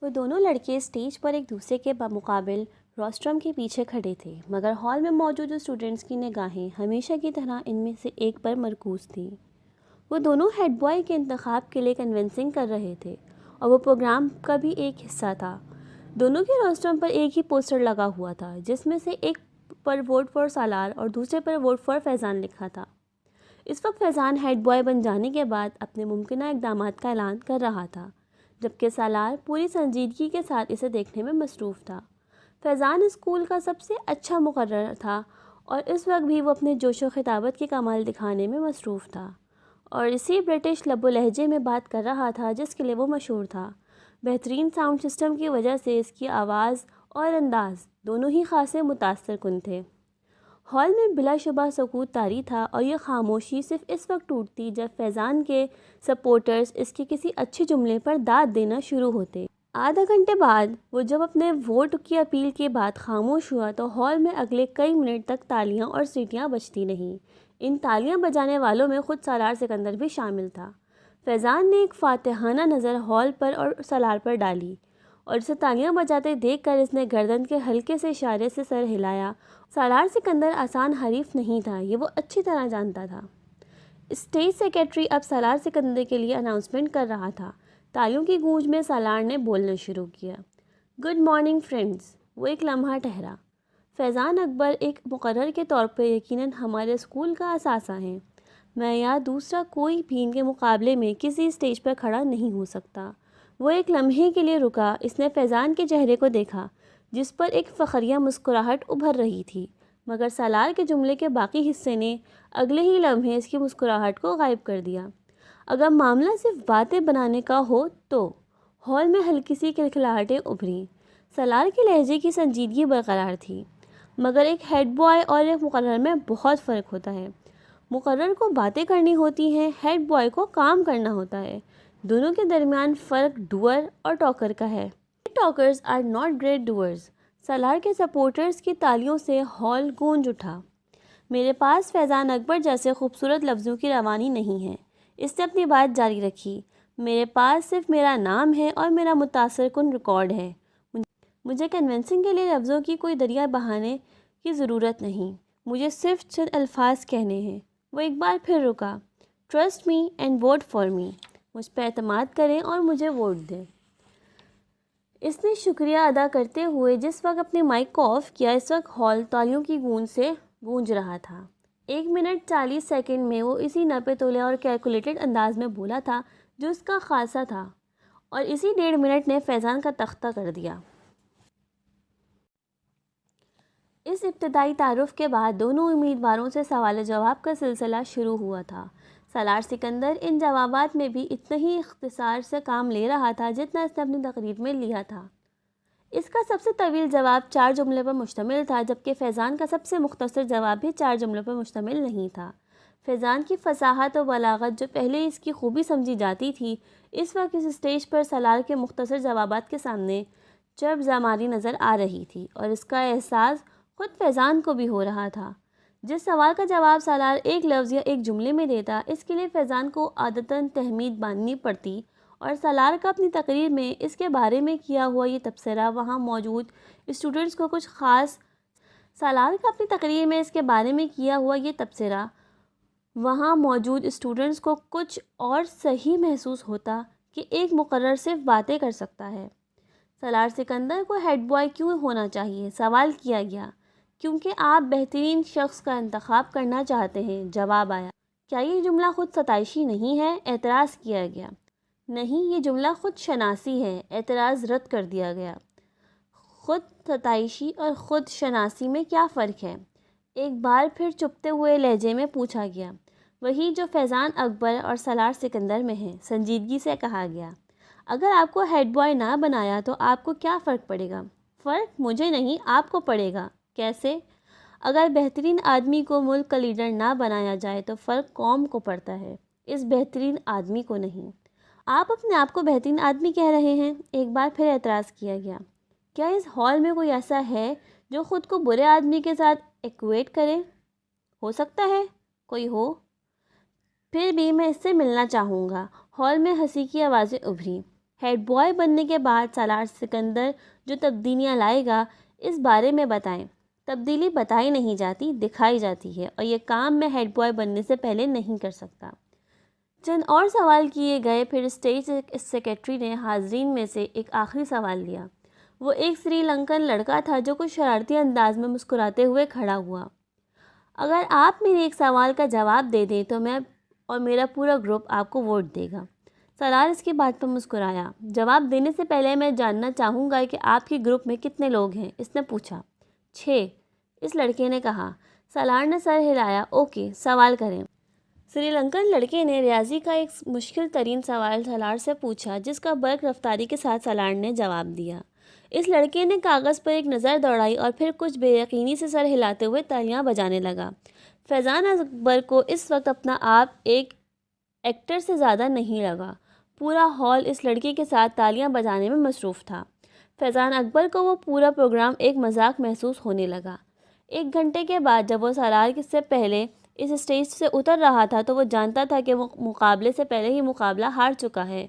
وہ دونوں لڑکے اسٹیج پر ایک دوسرے کے مقابل روسٹرم کے پیچھے کھڑے تھے، مگر ہال میں موجود اسٹوڈنٹس کی نگاہیں ہمیشہ کی طرح ان میں سے ایک پر مرکوز تھیں۔ وہ دونوں ہیڈ بوائے کے انتخاب کے لیے کنونسنگ کر رہے تھے اور وہ پروگرام کا بھی ایک حصہ تھا۔ دونوں کے روسٹرم پر ایک ہی پوسٹر لگا ہوا تھا، جس میں سے ایک پر ووٹ فار سالار اور دوسرے پر ووٹ فار فیضان لکھا تھا۔ اس وقت فیضان ہیڈ بوائے بن جانے کے بعد اپنے ممکنہ اقدامات کا اعلان کر رہا تھا، جبکہ سالار پوری سنجیدگی کے ساتھ اسے دیکھنے میں مصروف تھا۔ فیضان اسکول کا سب سے اچھا مقرر تھا اور اس وقت بھی وہ اپنے جوش و خطابت کے کمال دکھانے میں مصروف تھا اور اسی برٹش لب و لہجے میں بات کر رہا تھا جس کے لیے وہ مشہور تھا۔ بہترین ساؤنڈ سسٹم کی وجہ سے اس کی آواز اور انداز دونوں ہی خاصے متاثر کن تھے۔ ہال میں بلا شبہ سکوت طاری تھا اور یہ خاموشی صرف اس وقت ٹوٹتی جب فیضان کے سپورٹرز اس کے کسی اچھے جملے پر داد دینا شروع ہوتے۔ آدھا گھنٹے بعد وہ جب اپنے ووٹ کی اپیل کے بعد خاموش ہوا تو ہال میں اگلے کئی منٹ تک تالیاں اور سیٹیاں بجتی رہیں۔ ان تالیاں بجانے والوں میں خود سالار سکندر بھی شامل تھا۔ فیضان نے ایک فاتحانہ نظر ہال پر اور سالار پر ڈالی اور اسے تالیاں بجاتے دیکھ کر اس نے گردن کے ہلکے سے اشارے سے سر ہلایا۔ سالار سکندر آسان حریف نہیں تھا، یہ وہ اچھی طرح جانتا تھا۔ اسٹیج سیکرٹری اب سالار سکندر کے لیے اناؤنسمنٹ کر رہا تھا۔ تالیوں کی گونج میں سالار نے بولنا شروع کیا۔ Good morning friends. وہ ایک لمحہ ٹھہرا۔ فیضان اکبر ایک مقرر کے طور پر یقیناً ہمارے اسکول کا اثاثہ ہیں۔ میں یا دوسرا کوئی بھی ان کے مقابلے میں کسی اسٹیج پر کھڑا نہیں ہو سکتا۔ وہ ایک لمحے کے لیے رکا۔ اس نے فیضان کے چہرے کو دیکھا جس پر ایک فخریہ مسکراہٹ ابھر رہی تھی، مگر سالار کے جملے کے باقی حصے نے اگلے ہی لمحے اس کی مسکراہٹ کو غائب کر دیا۔ اگر معاملہ صرف باتیں بنانے کا ہو تو ہال میں ہلکی سی کھلکھلاہٹیں ابھریں۔ سالار کے لہجے کی سنجیدگی برقرار تھی، مگر ایک ہیڈ بوائے اور ایک مقرر میں بہت فرق ہوتا ہے۔ مقرر کو باتیں کرنی ہوتی ہیں، ہیڈ بوائے کو کام کرنا ہوتا ہے۔ دونوں کے درمیان فرق ڈوئر اور ٹاکر کا ہے۔ Talkers are not great doers. Salar کے سپورٹرز کی تالیوں سے ہال گونج اٹھا۔ میرے پاس فیضان اکبر جیسے خوبصورت لفظوں کی روانی نہیں ہے، اس نے اپنی بات جاری رکھی۔ میرے پاس صرف میرا نام ہے اور میرا متاثر کن ریکارڈ ہے۔ مجھے کنونسنگ کے لیے لفظوں کی کوئی دریا بہانے کی ضرورت نہیں، مجھے صرف چند الفاظ کہنے ہیں۔ وہ ایک بار پھر رکا۔ Trust me and vote for me. مجھ پہ اعتماد کریں اور مجھے ووٹ دیں۔ اس نے شکریہ ادا کرتے ہوئے جس وقت اپنے مائک کو آف کیا، اس وقت ہال تالیوں کی گونج سے گونج رہا تھا۔ 1 منٹ 40 سیکنڈ میں وہ اسی نپے تولے اور کیلکولیٹڈ انداز میں بولا تھا جو اس کا خاصہ تھا، اور اسی 1.5 منٹ نے فیضان کا تختہ کر دیا۔ اس ابتدائی تعارف کے بعد دونوں امیدواروں سے سوال جواب کا سلسلہ شروع ہوا تھا۔ سالار سکندر ان جوابات میں بھی اتنا ہی اختصار سے کام لے رہا تھا جتنا اس نے اپنی تقریر میں لیا تھا۔ اس کا سب سے طویل جواب 4 جملے پر مشتمل تھا، جبکہ فیضان کا سب سے مختصر جواب بھی 4 جملوں پر مشتمل نہیں تھا۔ فیضان کی فصاحت و بلاغت جو پہلے اس کی خوبی سمجھی جاتی تھی، اس وقت اس اسٹیج پر سالار کے مختصر جوابات کے سامنے چرب زماری نظر آ رہی تھی، اور اس کا احساس خود فیضان کو بھی ہو رہا تھا۔ جس سوال کا جواب سالار ایک لفظ یا ایک جملے میں دیتا، اس کے لیے فیضان کو عادتاً تہمید باندھنی پڑتی، اور سالار کا اپنی تقریر میں اس کے بارے میں کیا ہوا یہ تبصرہ وہاں موجود اسٹوڈنٹس کو کچھ خاص سالار کا اپنی تقریر میں اس کے بارے میں کیا ہوا یہ تبصرہ وہاں موجود اسٹوڈنٹس کو کچھ اور صحیح محسوس ہوتا کہ ایک مقرر صرف باتیں کر سکتا ہے۔ سالار سکندر کو ہیڈ بوائے کیوں ہونا چاہیے؟ سوال کیا گیا۔ کیونکہ آپ بہترین شخص کا انتخاب کرنا چاہتے ہیں، جواب آیا۔ کیا یہ جملہ خود ستائشی نہیں ہے؟ اعتراض کیا گیا۔ نہیں، یہ جملہ خود شناسی ہے۔ اعتراض رد کر دیا گیا۔ خود ستائشی اور خود شناسی میں کیا فرق ہے؟ ایک بار پھر چپتے ہوئے لہجے میں پوچھا گیا۔ وہی جو فیضان اکبر اور سالار سکندر میں ہے، سنجیدگی سے کہا گیا۔ اگر آپ کو ہیڈ بوائے نہ بنایا تو آپ کو کیا فرق پڑے گا؟ فرق مجھے نہیں، آپ کو پڑے گا۔ کیسے؟ اگر بہترین آدمی کو ملک کا لیڈر نہ بنایا جائے تو فرق قوم کو پڑتا ہے، اس بہترین آدمی کو نہیں۔ آپ اپنے آپ کو بہترین آدمی کہہ رہے ہیں۔ ایک بار پھر اعتراض کیا گیا۔ کیا اس ہال میں کوئی ایسا ہے جو خود کو برے آدمی کے ساتھ ایکویٹ کرے؟ ہو سکتا ہے کوئی ہو، پھر بھی میں اس سے ملنا چاہوں گا۔ ہال میں ہنسی کی آوازیں ابھریں۔ ہیڈ بوائے بننے کے بعد سالار سکندر جو تبدیلیاں لائے گا اس بارے میں بتائیں۔ تبدیلی بتائی نہیں جاتی، دکھائی جاتی ہے، اور یہ کام میں ہیڈ بوائے بننے سے پہلے نہیں کر سکتا۔ چند اور سوال کیے گئے، پھر اسٹیج سیکرٹری نے حاضرین میں سے ایک آخری سوال لیا۔ وہ ایک سری لنکن لڑکا تھا جو کچھ شرارتی انداز میں مسکراتے ہوئے کھڑا ہوا۔ اگر آپ میرے ایک سوال کا جواب دے دیں تو میں اور میرا پورا گروپ آپ کو ووٹ دے گا۔ سالار اس کی بات پر مسکرایا۔ جواب دینے سے پہلے میں جاننا چاہوں گا کہ آپ کے گروپ میں کتنے لوگ ہیں، اس نے پوچھا۔ 6، اس لڑکے نے کہا۔ سالار نے سر ہلایا۔ اوکے، سوال کریں۔ سری لنکن لڑکے نے ریاضی کا ایک مشکل ترین سوال سالار سے پوچھا، جس کا برق رفتاری کے ساتھ سالار نے جواب دیا۔ اس لڑکے نے کاغذ پر ایک نظر دوڑائی اور پھر کچھ بے یقینی سے سر ہلاتے ہوئے تالیاں بجانے لگا۔ فیضان اکبر کو اس وقت اپنا آپ ایک ایکٹر سے زیادہ نہیں لگا۔ پورا ہال اس لڑکے کے ساتھ تالیاں بجانے میں مصروف تھا۔ فیضان اکبر کو وہ پورا پروگرام ایک مذاق محسوس ہونے لگا۔ 1 گھنٹے کے بعد جب وہ سالار سے پہلے اس اسٹیج سے اتر رہا تھا تو وہ جانتا تھا کہ وہ مقابلے سے پہلے ہی مقابلہ ہار چکا ہے۔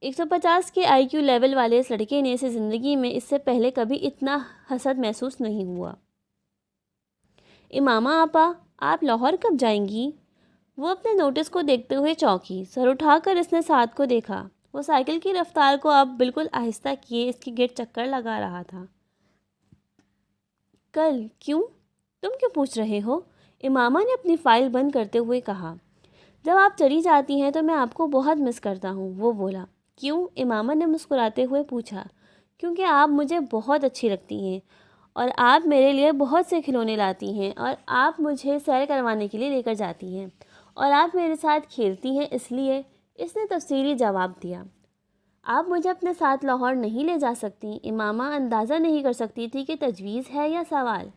150 کے آئی کیو لیول والے اس لڑکے نے اسے زندگی میں اس سے پہلے کبھی اتنا حسد محسوس نہیں ہوا۔ امامہ آپا، آپ لاہور کب جائیں گی؟ وہ اپنے نوٹس کو دیکھتے ہوئے چونکی۔ سر اٹھا کر اس نے ساتھ کو دیکھا۔ وہ سائیکل کی رفتار کو اب بالکل آہستہ کیے اس کی گرد چکر لگا رہا تھا۔ کل؟ کیوں؟ تم کیوں پوچھ رہے ہو؟ امامہ نے اپنی فائل بند کرتے ہوئے کہا۔ جب آپ چلی جاتی ہیں تو میں آپ کو بہت مس کرتا ہوں، وہ بولا۔ کیوں؟ امامہ نے مسکراتے ہوئے پوچھا۔ کیونکہ آپ مجھے بہت اچھی لگتی ہیں اور آپ میرے لیے بہت سے کھلونے لاتی ہیں اور آپ مجھے سیر کروانے کے لیے لے کر جاتی ہیں اور آپ میرے ساتھ کھیلتی ہیں، اس لیے۔ اس نے تفصیلی جواب دیا۔ آپ مجھے اپنے ساتھ لاہور نہیں لے جا سکتی؟ امامہ اندازہ نہیں کر سکتی تھی کہ تجویز ہے یا سوال۔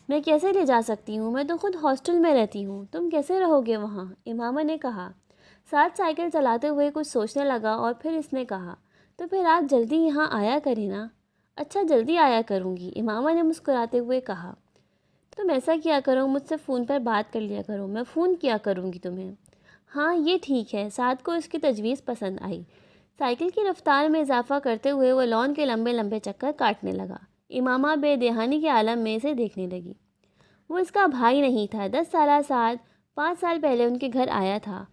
میں کیسے لے جا سکتی ہوں؟ میں تو خود ہاسٹل میں رہتی ہوں، تم کیسے رہو گے وہاں؟ امامہ نے کہا۔ ساتھ سائیکل چلاتے ہوئے کچھ سوچنے لگا اور پھر اس نے کہا، تو پھر آپ جلدی یہاں آیا کریں نا۔ اچھا، جلدی آیا کروں گی، امامہ نے مسکراتے ہوئے کہا۔ تم ایسا کیا کرو، مجھ سے فون پر بات کر لیا کرو، میں فون کیا کروں گی تمہیں۔ ہاں یہ ٹھیک ہے۔ ساتھ کو اس کی تجویز پسند آئی۔ سائیکل کی رفتار میں اضافہ کرتے ہوئے وہ لان کے لمبے لمبے چکر کاٹنے لگا۔ امامہ بے دہانی کے عالم میں اسے دیکھنے لگی۔ وہ اس کا بھائی نہیں تھا۔ 10 سالہ ساتھ 5 سال پہلے ان کے گھر آیا تھا۔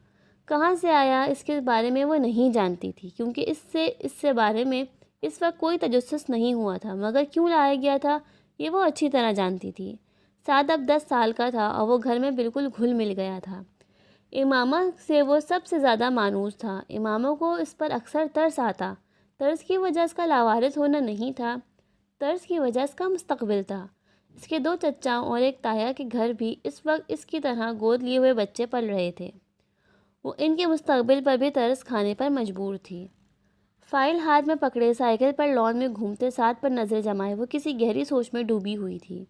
کہاں سے آیا اس کے بارے میں وہ نہیں جانتی تھی، کیونکہ اس سے بارے میں اس وقت کوئی تجسس نہیں ہوا تھا، مگر کیوں لایا گیا تھا یہ وہ اچھی طرح جانتی تھی۔ سعد اب 10 سال کا تھا اور وہ گھر میں بالکل گھل مل گیا تھا۔ امامہ سے وہ سب سے زیادہ مانوس تھا۔ امامہ کو اس پر اکثر ترس آتا۔ ترس کی وجہ اس کا لاوارث ہونا نہیں تھا، ترس کی وجہ اس کا مستقبل تھا۔ اس کے 2 چچاؤں اور ایک تایا کے گھر بھی اس وقت اس کی طرح گود لیے ہوئے بچے پل رہے تھے۔ وہ ان کے مستقبل پر بھی ترس کھانے پر مجبور تھی۔ فائل ہاتھ میں پکڑے سائیکل پر لان میں گھومتے ساتھ پر نظر جمائے وہ کسی گہری سوچ میں ڈوبی ہوئی تھی۔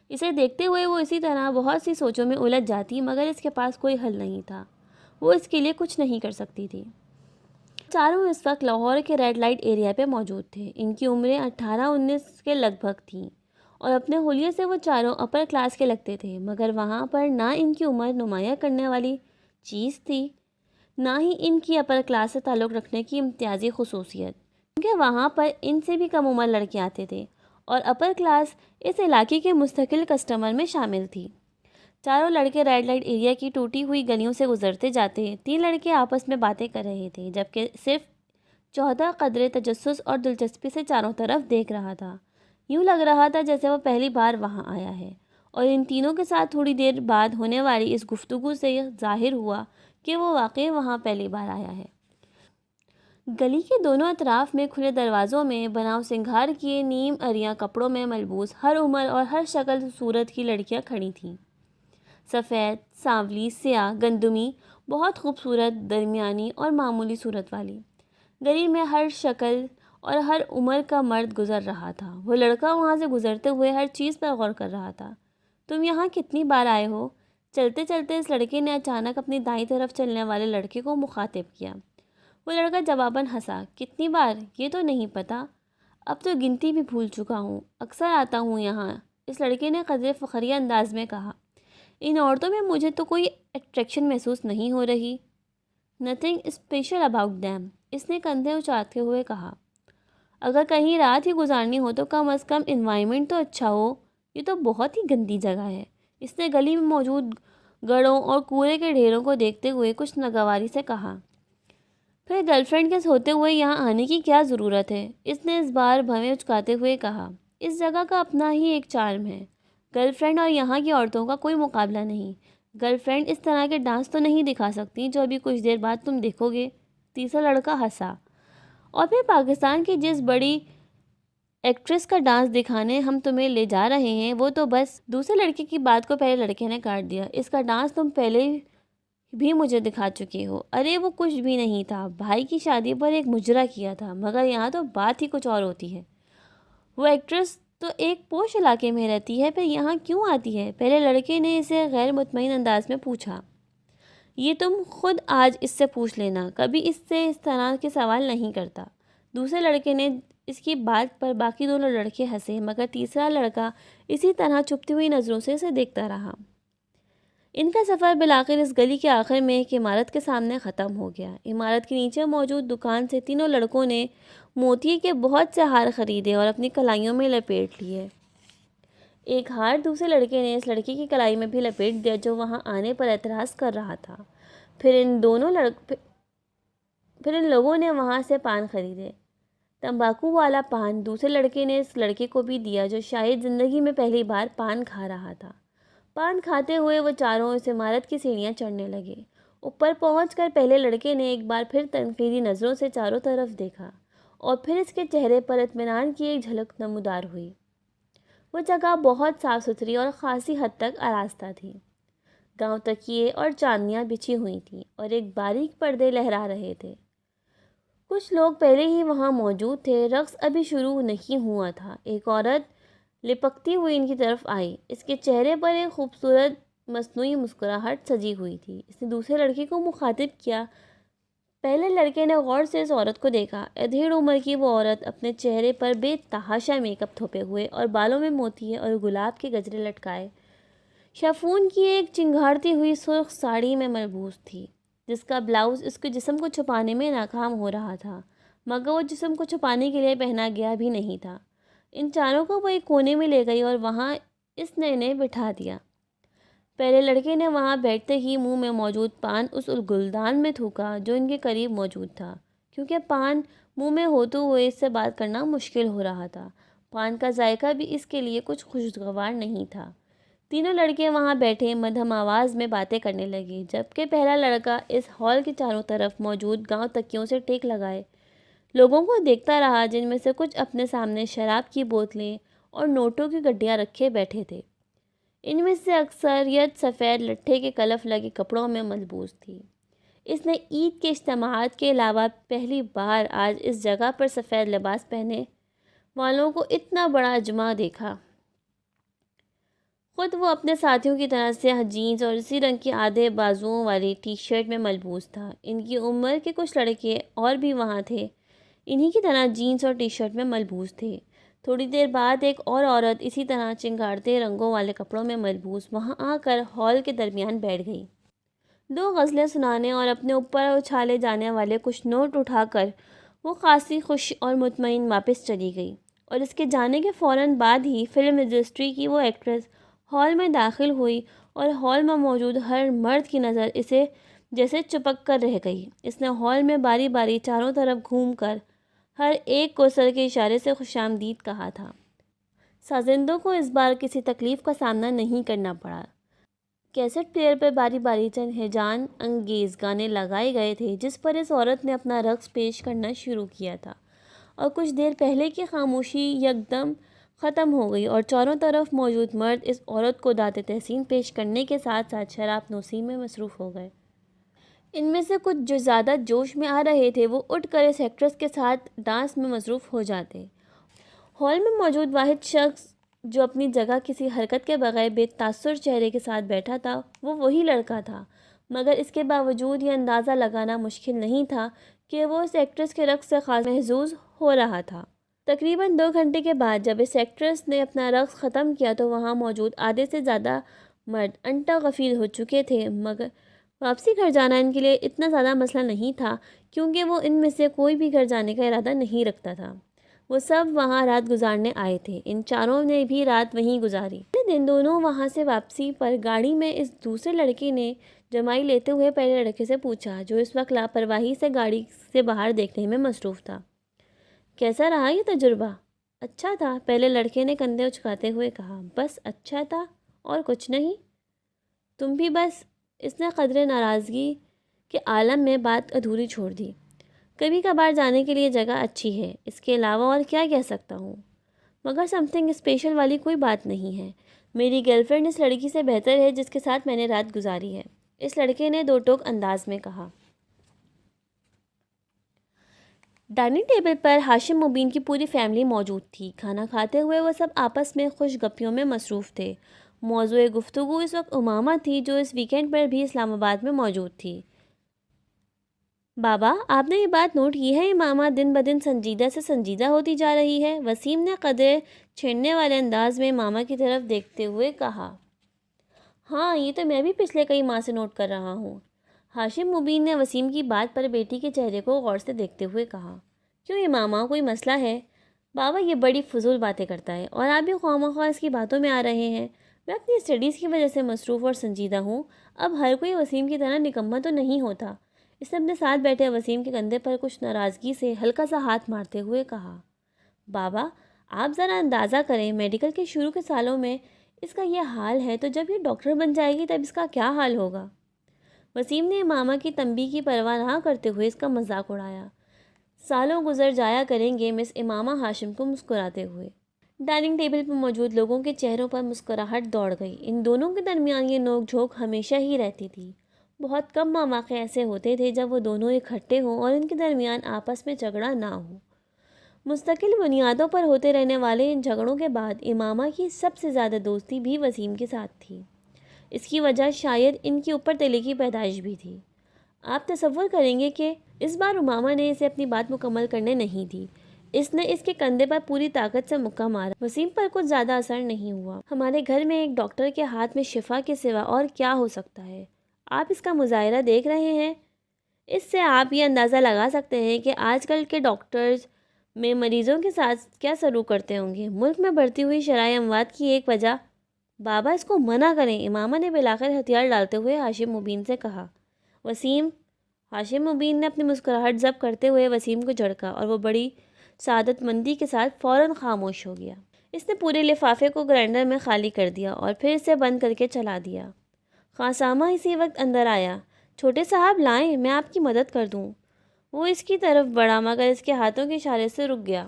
اسے دیکھتے ہوئے وہ اسی طرح بہت سی سوچوں میں الجھ جاتی، مگر اس کے پاس کوئی حل نہیں تھا۔ وہ اس کے لیے کچھ نہیں کر سکتی تھی۔ چاروں اس وقت لاہور کے ریڈ لائٹ ایریا پہ موجود تھے۔ ان کی عمریں 18-19 کے لگ بھگ تھیں اور اپنے حلیے سے وہ چاروں اپر کلاس کے لگتے تھے، مگر وہاں پر نہ ان کی عمر نمایاں کرنے والی چیز تھی، نہ ہی ان کی اپر کلاس سے تعلق رکھنے کی امتیازی خصوصیت، کیونکہ وہاں پر ان سے بھی کم عمر لڑکے آتے تھے اور اپر کلاس اس علاقے کے مستقل کسٹمر میں شامل تھی۔ چاروں لڑکے ریڈ لائٹ ایریا کی ٹوٹی ہوئی گلیوں سے گزرتے جاتے۔ 3 لڑکے آپس میں باتیں کر رہے تھے، جبکہ صرف چوتھا قدرے تجسس اور دلچسپی سے چاروں طرف دیکھ رہا تھا۔ یوں لگ رہا تھا جیسے وہ پہلی بار وہاں آیا ہے، اور ان تینوں کے ساتھ تھوڑی دیر بعد ہونے والی اس گفتگو سے ظاہر ہوا کہ وہ واقعی وہاں پہلی بار آیا ہے۔ گلی کے دونوں اطراف میں کھلے دروازوں میں بناؤ سنگھار کیے نیم عریاں کپڑوں میں ملبوس ہر عمر اور ہر شکل صورت کی لڑکیاں کھڑی تھیں۔ سفید، سانولی، سیاہ، گندمی، بہت خوبصورت، درمیانی اور معمولی صورت والی۔ گلی میں ہر شکل اور ہر عمر کا مرد گزر رہا تھا۔ وہ لڑکا وہاں سے گزرتے ہوئے ہر چیز پر غور کر رہا تھا۔ تم یہاں کتنی بار آئے ہو؟ چلتے چلتے اس لڑکے نے اچانک اپنی دائیں طرف چلنے والے لڑکے کو مخاطب کیا۔ وہ لڑکا جواباً ہنسا۔ کتنی بار؟ یہ تو نہیں پتہ، اب تو گنتی بھی بھول چکا ہوں، اکثر آتا ہوں یہاں، اس لڑکے نے قدرے فخریہ انداز میں کہا۔ ان عورتوں میں مجھے تو کوئی اٹریکشن محسوس نہیں ہو رہی۔ نتھنگ اسپیشل اباؤٹ دیم، اس نے کندھے اچھالتے ہوئے کہا۔ اگر کہیں رات ہی گزارنی ہو تو کم از کم انوائرمنٹ تو اچھا ہو، یہ تو بہت ہی گندی جگہ ہے۔ اس نے گلی میں موجود گڑوں اور کوڑے کے ڈھیروں کو دیکھتے ہوئے کچھ ناگواری سے کہا۔ پھر گرل فرینڈ کے ہوتے ہوئے یہاں آنے کی کیا ضرورت ہے؟ اس نے اس بار بھویں اچکاتے ہوئے کہا۔ اس جگہ کا اپنا ہی ایک چارم ہے۔ گرل فرینڈ اور یہاں کی عورتوں کا کوئی مقابلہ نہیں۔ گرل فرینڈ اس طرح کے ڈانس تو نہیں دکھا سکتی جو ابھی کچھ دیر بعد تم دیکھو گے۔ تیسرا لڑکا ہنسا۔ اور پھر پاکستان کی جس بڑی ایکٹریس کا ڈانس دکھانے ہم تمہیں لے جا رہے ہیں وہ تو بس۔ دوسرے لڑکے کی بات کو پہلے لڑکے نے کاٹ دیا۔ اس کا ڈانس تم پہلے بھی مجھے دکھا چکے ہو۔ ارے وہ کچھ بھی نہیں تھا، بھائی کی شادی پر ایک مجرا کیا تھا، مگر یہاں تو بات ہی کچھ اور ہوتی ہے۔ وہ ایکٹریس تو ایک پوش علاقے میں رہتی ہے، پھر یہاں کیوں آتی ہے؟ پہلے لڑکے نے اسے غیر مطمئن انداز میں پوچھا۔ یہ تم خود آج اس سے پوچھ لینا، کبھی اس سے اس طرح کے سوال نہیں کرتا۔ دوسرے لڑکے نے اس کی بات پر باقی دونوں لڑکے ہنسے، مگر تیسرا لڑکا اسی طرح چپتی ہوئی نظروں سے اسے دیکھتا رہا۔ ان کا سفر بالآخر اس گلی کے آخر میں ایک عمارت کے سامنے ختم ہو گیا۔ عمارت کے نیچے موجود دکان سے تینوں لڑکوں نے موتی کے بہت سے ہار خریدے اور اپنی کلائیوں میں لپیٹ لیے۔ ایک ہار دوسرے لڑکے نے اس لڑکی کی کلائی میں بھی لپیٹ دیا جو وہاں آنے پر اعتراض کر رہا تھا۔ پھر ان لوگوں نے وہاں سے پان خریدے۔ تمباکو والا پان دوسرے لڑکے نے اس لڑکے کو بھی دیا جو شاید زندگی میں پہلی بار پان کھا رہا تھا۔ پان کھاتے ہوئے وہ چاروں اس عمارت کی سیڑھیاں چڑھنے لگے۔ اوپر پہنچ کر پہلے لڑکے نے ایک بار پھر تنقیدی نظروں سے چاروں طرف دیکھا اور پھر اس کے چہرے پر اطمینان کی ایک جھلک نمودار ہوئی۔ وہ جگہ بہت صاف ستھری اور خاصی حد تک آراستہ تھی۔ گاؤں تکیے اور چاندنیاں بچھی ہوئی تھیں اور ایک باریک پردے لہرا رہے تھے۔ کچھ لوگ پہلے ہی وہاں موجود تھے، رقص ابھی شروع نہیں ہوا تھا۔ ایک عورت لپکتی ہوئی ان کی طرف آئی۔ اس کے چہرے پر ایک خوبصورت مصنوعی مسکراہٹ سجی ہوئی تھی۔ اس نے دوسرے لڑکے کو مخاطب کیا۔ پہلے لڑکے نے غور سے اس عورت کو دیکھا۔ ادھیڑ عمر کی وہ عورت اپنے چہرے پر بے تحاشا میک اپ تھوپے ہوئے اور بالوں میں موتی اور گلاب کے گجرے لٹکائے شیفون کی ایک چنگھاڑتی ہوئی سرخ ساڑی میں ملبوس تھی، جس کا بلاؤز اس کے جسم کو چھپانے میں ناکام ہو رہا تھا، مگر وہ جسم کو چھپانے کے لیے پہنا گیا بھی نہیں تھا۔ ان چاروں کو وہ ایک کونے میں لے گئی اور وہاں اس نے انہیں بٹھا دیا۔ پہلے لڑکے نے وہاں بیٹھتے ہی منہ میں موجود پان اس گلدان میں تھوکا جو ان کے قریب موجود تھا، کیونکہ پان منہ میں ہوتے ہوئے اس سے بات کرنا مشکل ہو رہا تھا۔ پان کا ذائقہ بھی اس کے لیے کچھ خوشگوار نہیں تھا۔ تینوں لڑکے وہاں بیٹھے مدھم آواز میں باتیں کرنے لگے، جبکہ پہلا لڑکا اس ہال کے چاروں طرف موجود گاؤں تکیوں سے ٹیک لگائے لوگوں کو دیکھتا رہا، جن میں سے کچھ اپنے سامنے شراب کی بوتلیں اور نوٹوں کی گڈیاں رکھے بیٹھے تھے۔ ان میں سے اکثریت سفید لٹھے کے کلف لگے کپڑوں میں ملبوس تھی۔ اس نے عید کے اجتماعات کے علاوہ پہلی بار آج اس جگہ پر سفید لباس پہنے والوں کو اتنا بڑا اجماع دیکھا۔ خود وہ اپنے ساتھیوں کی طرح سیاہ جینز اور اسی رنگ کی آدھے بازوؤں والی ٹی شرٹ میں ملبوس تھا۔ ان کی عمر کے کچھ لڑکے اور بھی وہاں تھے، انہی کی طرح جینز اور ٹی شرٹ میں ملبوس تھے۔ تھوڑی دیر بعد ایک اور عورت اسی طرح چنگھاڑتے رنگوں والے کپڑوں میں ملبوس وہاں آ کر ہال کے درمیان بیٹھ گئی۔ دو غزلیں سنانے اور اپنے اوپر اچھالے جانے والے کچھ نوٹ اٹھا کر وہ خاصی خوش اور مطمئن واپس چلی گئی، اور اس کے جانے کے فوراً بعد ہی فلم انڈسٹری کی وہ ایکٹریس ہال میں داخل ہوئی اور ہال میں موجود ہر مرد کی نظر اسے جیسے چپک کر رہ گئی۔ اس نے ہال میں باری باری چاروں طرف گھوم کر ہر ایک کو سر کے اشارے سے خوش آمدید کہا تھا۔ سازندوں کو اس بار کسی تکلیف کا سامنا نہیں کرنا پڑا۔ کیسٹ پلیئر پر باری باری چند ہیجان انگیز گانے لگائے گئے تھے جس پر اس عورت نے اپنا رقص پیش کرنا شروع کیا تھا، اور کچھ دیر پہلے کی خاموشی یکدم ختم ہو گئی اور چاروں طرف موجود مرد اس عورت کو داد تحسین پیش کرنے کے ساتھ ساتھ شراب نوشی میں مصروف ہو گئے۔ ان میں سے کچھ جو زیادہ جوش میں آ رہے تھے وہ اٹھ کر اس ایکٹریس کے ساتھ ڈانس میں مصروف ہو جاتے۔ ہال میں موجود واحد شخص جو اپنی جگہ کسی حرکت کے بغیر بے تاثر چہرے کے ساتھ بیٹھا تھا وہ وہی لڑکا تھا، مگر اس کے باوجود یہ اندازہ لگانا مشکل نہیں تھا کہ وہ اس ایکٹریس کے رقص سے خاص محظوظ ہو رہا تھا۔ تقریباً 2 گھنٹے کے بعد جب اس ایکٹریس نے اپنا رقص ختم کیا تو وہاں موجود آدھے سے زیادہ مرد انٹا غفیر ہو چکے تھے، مگر واپسی گھر جانا ان کے لیے اتنا زیادہ مسئلہ نہیں تھا کیونکہ وہ ان میں سے کوئی بھی گھر جانے کا ارادہ نہیں رکھتا تھا۔ وہ سب وہاں رات گزارنے آئے تھے۔ ان چاروں نے بھی رات وہیں گزاری۔ اگلے دن دونوں وہاں سے واپسی پر گاڑی میں اس دوسرے لڑکے نے جمائی لیتے ہوئے پہلے لڑکے سے پوچھا، جو اس وقت لاپرواہی سے گاڑی سے باہر دیکھنے میں مصروف تھا، کیسا رہا یہ تجربہ؟ اچھا تھا، پہلے لڑکے نے کندھے اچکاتے ہوئے کہا۔ بس اچھا تھا اور کچھ نہیں؟ تم بھی بس؟ اس نے قدرے ناراضگی کے عالم میں بات ادھوری چھوڑ دی۔ کبھی کبھار جانے کے لیے جگہ اچھی ہے، اس کے علاوہ اور کیا کہہ سکتا ہوں؟ مگر سم تھنگ اسپیشل والی کوئی بات نہیں ہے۔ میری گرل فرینڈ اس لڑکی سے بہتر ہے جس کے ساتھ میں نے رات گزاری ہے، اس لڑکے نے دو ٹوک انداز میں کہا۔ ڈائننگ ٹیبل پر ہاشم مبین کی پوری فیملی موجود تھی۔ کھانا کھاتے ہوئے وہ سب آپس میں خوش گپیوں میں مصروف تھے۔ موضوع گفتگو اس وقت امامہ تھی، جو اس ویکینڈ پر بھی اسلام آباد میں موجود تھی۔ بابا، آپ نے یہ بات نوٹ کی ہے امامہ دن بدن سنجیدہ سے سنجیدہ ہوتی جا رہی ہے؟ وسیم نے قدرے چھیڑنے والے انداز میں امامہ کی طرف دیکھتے ہوئے کہا۔ ہاں، یہ تو میں بھی پچھلے کئی ماہ سے نوٹ کر رہا ہوں۔ ہاشم مبین نے وسیم کی بات پر بیٹی کے چہرے کو غور سے دیکھتے ہوئے کہا۔ کیوں امامہ، کوئی مسئلہ ہے؟ بابا، یہ بڑی فضول باتیں کرتا ہے اور آپ بھی خواہ اس کی باتوں میں آ رہے ہیں۔ میں اپنی اسٹڈیز کی وجہ سے مصروف اور سنجیدہ ہوں۔ اب ہر کوئی وسیم کی طرح نکمہ تو نہیں ہوتا۔ اس نے اپنے ساتھ بیٹھے وسیم کے کندھے پر کچھ ناراضگی سے ہلکا سا ہاتھ مارتے ہوئے کہا۔ بابا، آپ ذرا اندازہ کریں، میڈیکل کے شروع کے سالوں میں اس کا یہ حال ہے تو جب یہ ڈاکٹر بن جائے گی تب اس کا کیا حال ہوگا؟ وسیم نے امامہ کی تنبیہ کی پرواہ نہ کرتے ہوئے اس کا مذاق اڑایا۔ سالوں گزر جایا کریں گے، مس امامہ ہاشم کو مسکراتے ہوئے۔ ڈائننگ ٹیبل پر موجود لوگوں کے چہروں پر مسکراہٹ دوڑ گئی۔ ان دونوں کے درمیان یہ نوک جھوک ہمیشہ ہی رہتی تھی۔ بہت کم مواقع ایسے ہوتے تھے جب وہ دونوں اکٹھے ہوں اور ان کے درمیان آپس میں جھگڑا نہ ہو۔ مستقل بنیادوں پر ہوتے رہنے والے ان جھگڑوں کے بعد امامہ کی سب سے زیادہ دوستی بھی وسیم کے ساتھ تھی۔ اس کی وجہ شاید ان کی اوپر تلے کی پیدائش بھی تھی۔ آپ تصور کریں گے کہ اس بار امامہ نے اسے اپنی بات مکمل کرنے نہیں دی۔ اس نے اس کے کندھے پر پوری طاقت سے مکہ مارا۔ وسیم پر کچھ زیادہ اثر نہیں ہوا۔ ہمارے گھر میں ایک ڈاکٹر کے ہاتھ میں شفا کے سوا اور کیا ہو سکتا ہے؟ آپ اس کا مظاہرہ دیکھ رہے ہیں۔ اس سے آپ یہ اندازہ لگا سکتے ہیں کہ آج کل کے ڈاکٹرز میں مریضوں کے ساتھ کیا سلوک کرتے ہوں گے۔ ملک میں بڑھتی ہوئی شرح اموات کی ایک وجہ۔ بابا، اس کو منع کریں، امامہ نے بالآخر ہتھیار ڈالتے ہوئے ہاشم مبین سے کہا۔ وسیم، ہاشم مبین نے اپنی مسکراہٹ ضبط کرتے ہوئے وسیم کو جھڑکا اور وہ بڑی سعادت مندی کے ساتھ فوراً خاموش ہو گیا۔ اس نے پورے لفافے کو گرائنڈر میں خالی کر دیا اور پھر اسے بند کر کے چلا دیا۔ خاصامہ اسی وقت اندر آیا۔ چھوٹے صاحب لائیں، میں آپ کی مدد کر دوں۔ وہ اس کی طرف بڑھا مگر اس کے ہاتھوں کے اشارے سے رک گیا۔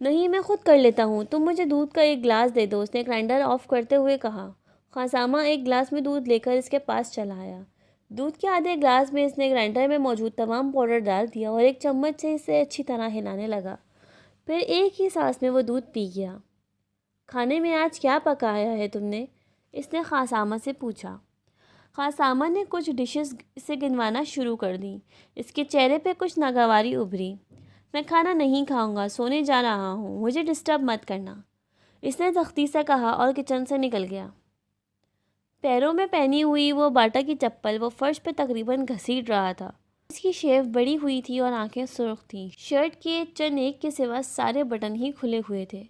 نہیں، میں خود کر لیتا ہوں، تم مجھے دودھ کا ایک گلاس دے دو، اس نے گرائنڈر آف کرتے ہوئے کہا۔ خاصامہ ایک گلاس میں دودھ لے کر اس کے پاس چلا آیا۔ دودھ کے آدھے گلاس میں اس نے گرائنڈر میں موجود تمام پاؤڈر ڈال دیا اور ایک چمچ سے اسے اچھی طرح ہلانے لگا۔ پھر ایک ہی سانس میں وہ دودھ پی گیا۔ کھانے میں آج کیا پکایا ہے تم نے؟ اس نے خاصامہ سے پوچھا۔ خاصامہ نے کچھ ڈشز سے گنوانا شروع کر دیں۔ اس کے چہرے پہ کچھ ناگواری ابھری۔ میں کھانا نہیں کھاؤں گا، سونے جا رہا ہوں، مجھے ڈسٹرب مت کرنا، اس نے سختی سے کہا اور کچن سے نکل گیا۔ پیروں میں پہنی ہوئی وہ باٹا کی چپل وہ فرش پہ تقریباً گھسیٹ رہا تھا۔ اس کی شیو بڑی ہوئی تھی اور آنکھیں سرخ تھیں۔ شرٹ کے چن ایک کے سوا سارے بٹن ہی کھلے ہوئے تھے۔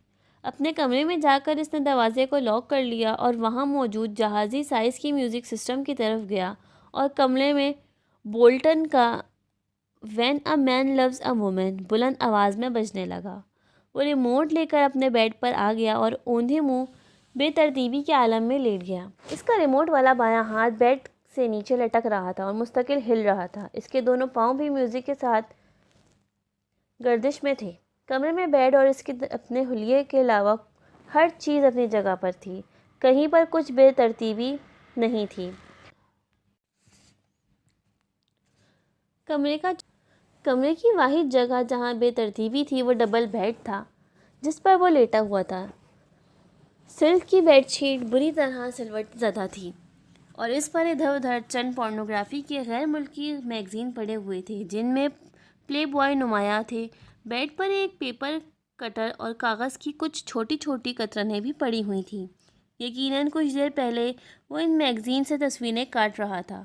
اپنے کمرے میں جا کر اس نے دروازے کو لاک کر لیا اور وہاں موجود جہازی سائز کی میوزک سسٹم کی طرف گیا اور کمرے میں بولٹن کا when a man loves a woman بلند آواز میں بجنے لگا۔ وہ ریموٹ لے کر اپنے بیڈ پر آ گیا اور اوندھے منہ بے ترتیبی کے عالم میں لیٹ گیا۔ اس کا ریموٹ والا بایاں ہاتھ بیڈ سے نیچے لٹک رہا تھا اور مستقل ہل رہا تھا۔ اس کے دونوں پاؤں بھی میوزک کے ساتھ گردش میں تھے۔ کمرے میں بیڈ اور اس کے اپنے حلیے کے علاوہ ہر چیز اپنی جگہ پر تھی۔ کہیں پر کچھ بے ترتیبی نہیں تھی۔ کمرے کی واحد جگہ جہاں بے ترتیبی تھی وہ ڈبل بیڈ تھا جس پر وہ لیٹا ہوا تھا۔ سلک کی بیڈ شیٹ بری طرح سلوٹ زدہ تھی اور اس پر ادھر ادھر چند پورنوگرافی کے غیر ملکی میگزین پڑے ہوئے تھے جن میں پلے بوائے نمایاں تھے۔ بیڈ پر ایک پیپر کٹر اور کاغذ کی کچھ چھوٹی چھوٹی کترنیں بھی پڑی ہوئی تھیں۔ یقیناً کچھ دیر پہلے وہ ان میگزین سے تصویریں کاٹ رہا تھا۔